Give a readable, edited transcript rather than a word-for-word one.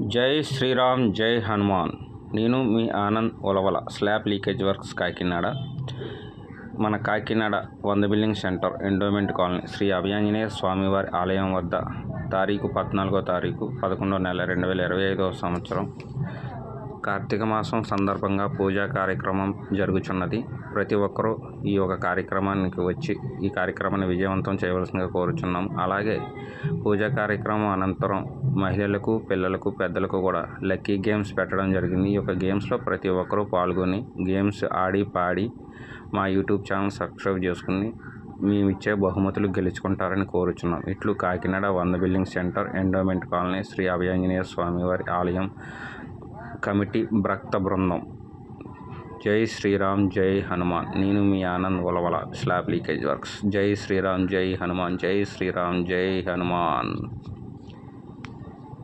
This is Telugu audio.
జై శ్రీరామ్ జై హనుమాన్. నేను మీ ఆనంద్ ఉలవల స్లాబ్ లీకేజ్ వర్క్స్ కాకినాడ. మన Kakinada 100 building centre endowment colony Shri Abhayanjaneya స్వామివారి ఆలయం వద్ద తారీఖు 14వ తారీఖు 11వ నెల 2025వ సంవత్సరం కార్తీక మాసం సందర్భంగా పూజా కార్యక్రమం జరుగుతున్నది. ప్రతి ఒక్కరూ ఈ యొక్క కార్యక్రమానికి వచ్చి ఈ కార్యక్రమాన్ని విజయవంతం చేయవలసిందిగా కోరుచున్నాం. అలాగే పూజా కార్యక్రమం అనంతరం మహిళలకు, పిల్లలకు, పెద్దలకు కూడా లక్కీ గేమ్స్ పెట్టడం జరిగింది. ఈ యొక్క గేమ్స్లో ప్రతి ఒక్కరూ పాల్గొని గేమ్స్ ఆడి పాడి మా యూట్యూబ్ ఛానల్ సబ్స్క్రైబ్ చేసుకుని మేము ఇచ్చే బహుమతులు గెలుచుకుంటారని కోరుచున్నాం. ఇట్లు Kakinada 100 building centre endowment colony Shri Abhayanjaneya స్వామివారి ఆలయం కమిటీ భక్త బృందం. జై శ్రీరామ్ జై హనుమాన్. నేను మీ ఆనంద్ ఉలవల స్లాబ్ లీకేజ్ వర్క్స్. జై శ్రీరామ్ జై హనుమాన్. జై శ్రీరామ్ జై హనుమాన్.